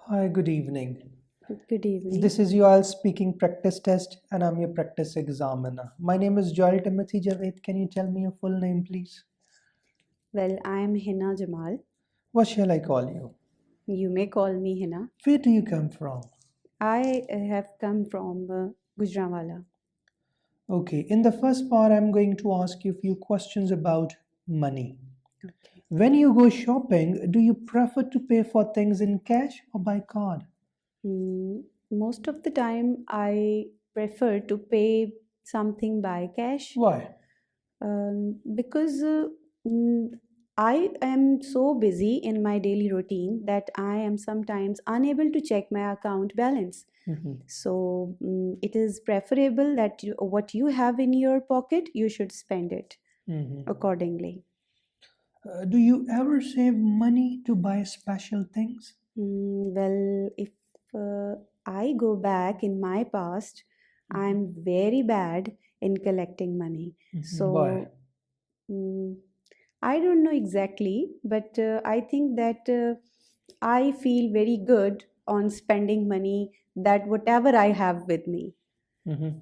Hi, good evening. Good evening. This is your speaking practice test, and I'm your practice examiner. My name is Joel Timothy Javed. Can you tell me your full name, please? Well, I am Hina Jamal. What shall I call you? You may call me Hina. Where do you come from? I have come from Gujranwala. Okay, in the first part, I'm going to ask you a few questions about money. Okay. When you go shopping, do you prefer to pay for things in cash or by card? Most of the time, I prefer to pay something by cash Why? because mm, I am so busy in my daily routine that I am sometimes unable to check my account balance. Mhm. So it is preferable that what you have in your pocket, you should spend it Mhm. accordingly. Do you ever save money to buy special things? Well, if uh, I go back in my past, Mhm. I'm very bad in collecting money. Why? So mm, I don't know exactly, but I think that I feel very good on spending money that whatever I have with me. Mhm.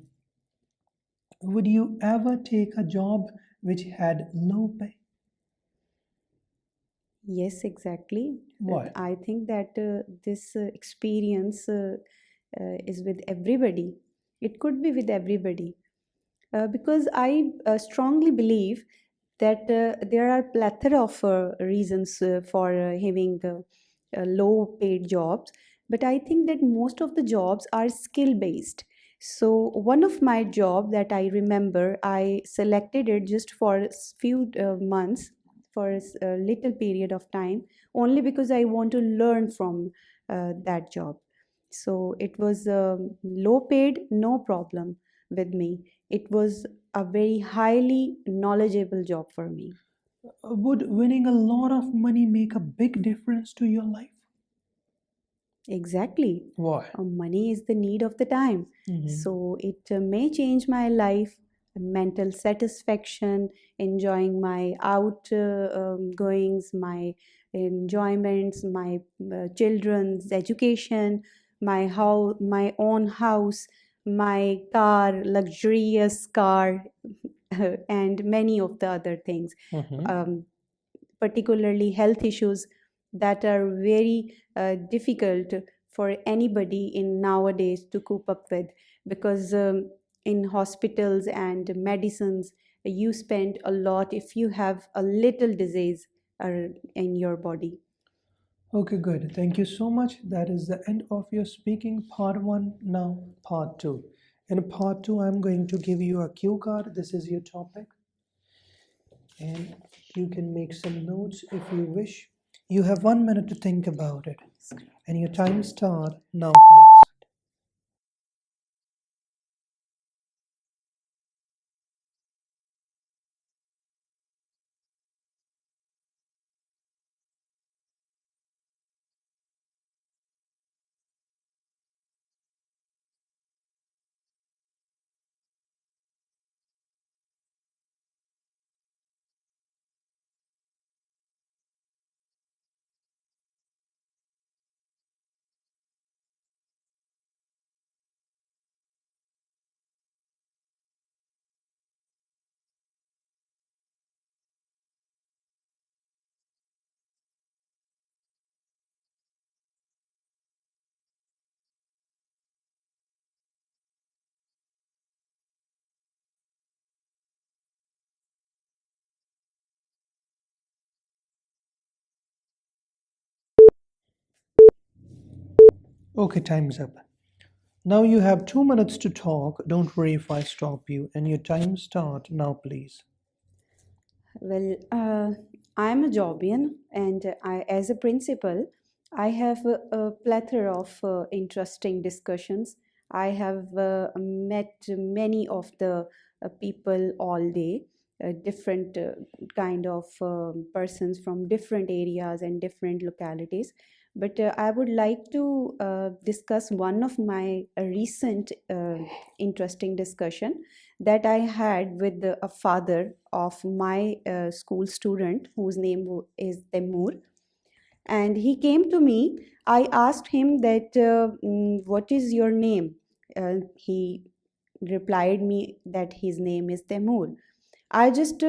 Would you ever take a job which had low pay? Yes, exactly. Why? I think that this experience is with everybody. It could be with everybody because I strongly believe that there are plethora of reasons for having low paid jobs, but I think that most of the jobs are skill based. So one of my job that I remember, I selected it just for a few months, for a little period of time, only because I want to learn from that job. So it was low paid, no problem with me. It was a very highly knowledgeable job for me. Would winning a lot of money make a big difference to your life? Exactly. Why? Money is the need of the time. Mhm. So it may change my life, mental satisfaction, enjoying my outgoings, my enjoyments, my children's education, my own house, my car, luxurious car, and many of the other things. Mhm. Um, Particularly health issues that are very difficult for anybody in nowadays to cope up with, because in hospitals and medicines you spend a lot if you have a little disease in your body. Okay, good. Thank you so much. That is the end of your speaking part one. Now, part two. In part two, I'm going to give you a cue card. This is your topic, and you can make some notes if you wish. You have 1 minute to think about it, and your time start now, please. Okay, time's up. Now you have 2 minutes to talk. Don't worry if I stop you. And your time start now, please. Well, I'm a Jobian, and as a principal, I have a plethora of interesting discussions. I have met many of the people all day, different kind of persons from different areas and different localities. But I would like to discuss one of my recent interesting discussion that I had with a father of my school student whose name is Temur. And he came to me. I asked him that, what is your name? He replied me that his name is Temur. I just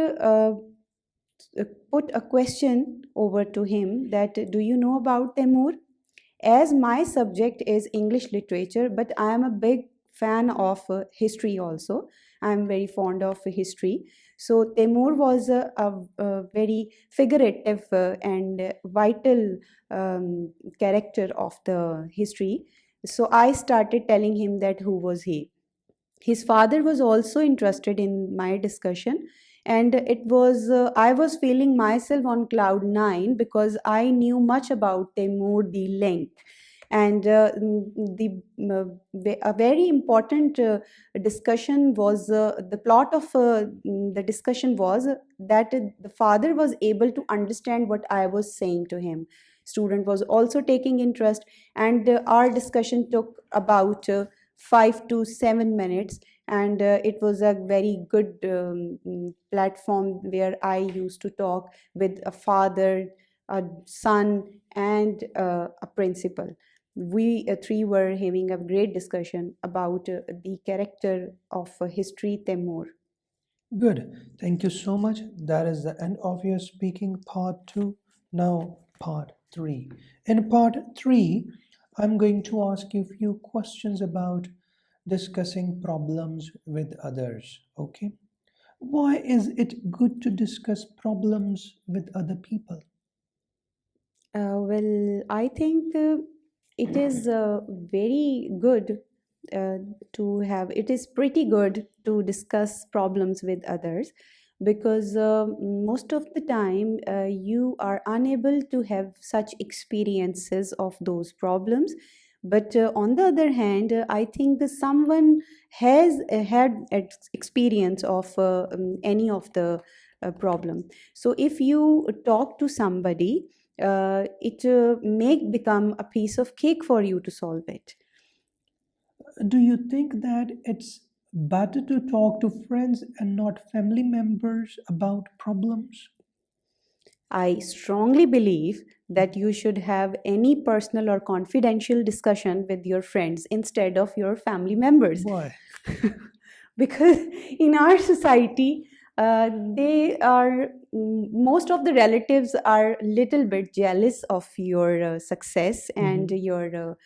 put a question over to him that, do you know about Temur? As my subject is English literature, but I am a big fan of history also. I am very fond of history. So Temur was a very figurative and vital character of the history. So I started telling him that who was he. His father was also interested in my discussion, and I was feeling myself on cloud 9 because I knew much about Temur the length. And a very important discussion was the plot of the discussion was that the father was able to understand what I was saying to him. Student was also taking interest, and our discussion took about 5 to 7 minutes, and it was a very good platform where I used to talk with a father, a son, and a principal. We three were having a great discussion about the character of history Temur. Good. Thank you so much. That is the end of your speaking part 2. Now, part 3. In part 3, I'm going to ask you a few questions about discussing problems with others. Okay? Why is it good to discuss problems with other people? Well, I think it is very good uh, to have, it is pretty good to discuss problems with others, because most of the time you are unable to have such experiences of those problems. But on the other hand, I think that someone has had experience of any of the problem. So if you talk to somebody, it may become a piece of cake for you to solve it. Do you think that it's better to talk to friends and not family members about problems? I strongly believe that you should have any personal or confidential discussion with your friends instead of your family members. Why? Because in our society, they are most of the relatives are little bit jealous of your success and Mhm. your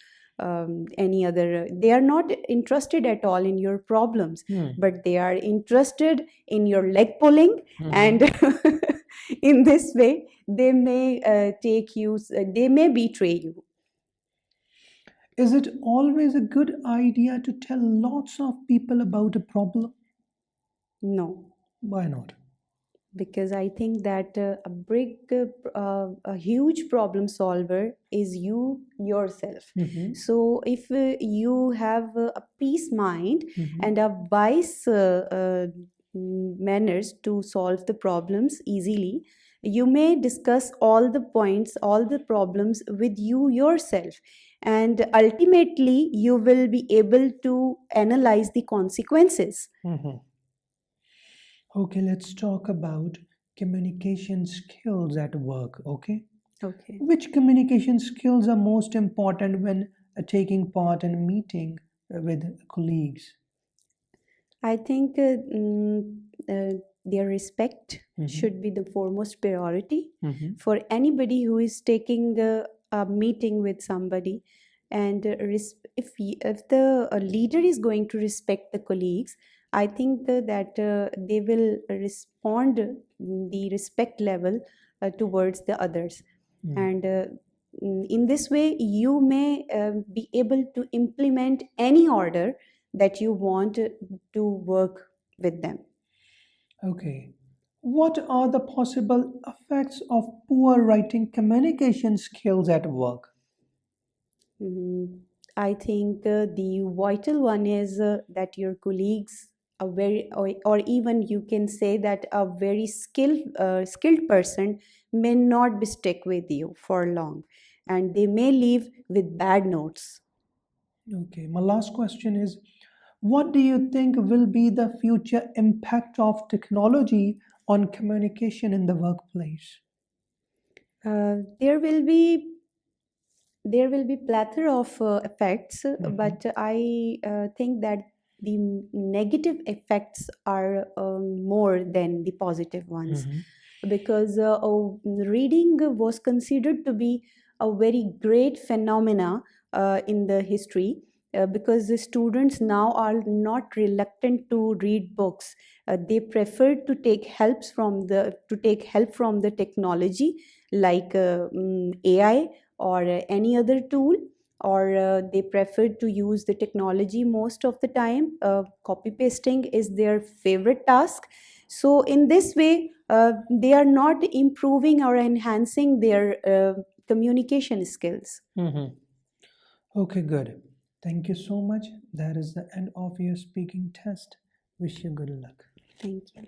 any other, they are not interested at all in your problems, Hmm. but they are interested in your leg pulling. And Mhm. in this way they may take you, they may betray you. Is it always a good idea to tell lots of people about a problem? No, Why not? because I think that a huge problem solver is you yourself. Mhm. So if you have a peace mind Mhm. and a wise manners to solve the problems easily, you may discuss all the points, all the problems with you yourself, and ultimately you will be able to analyze the consequences. Mhm. Okay, let's talk about communication skills at work. Okay, Okay. which communication skills are most important when taking part in a meeting with colleagues? I think their respect Mhm. should be the foremost priority Mhm. for anybody who is taking a meeting with somebody. And if the leader is going to respect the colleagues, I think that they will respond the respect level towards the others. Mm. And in this way, you may be able to implement any order that you want to work with them. Okay. What are the possible effects of poor writing communication skills at work? Mm, I think the vital one is that your colleagues, a very, or even you can say that a very skilled person may not be stick with you for long, and they may leave with bad notes. Okay, my last question is, what do you think will be the future impact of technology on communication in the workplace? There will be plethora of effects, but I think that the negative effects are more than the positive ones, because reading was considered to be a very great phenomena in the history, because the students now are not reluctant to read books. They prefer to take help from the technology, like AI or any other tool, or they prefer to use the technology most of the time. Copy pasting is their favorite task. So in this way, they are not improving or enhancing their communication skills. Okay, good. Thank you so much. That is the end of your speaking test. Wish you good luck. Thank you.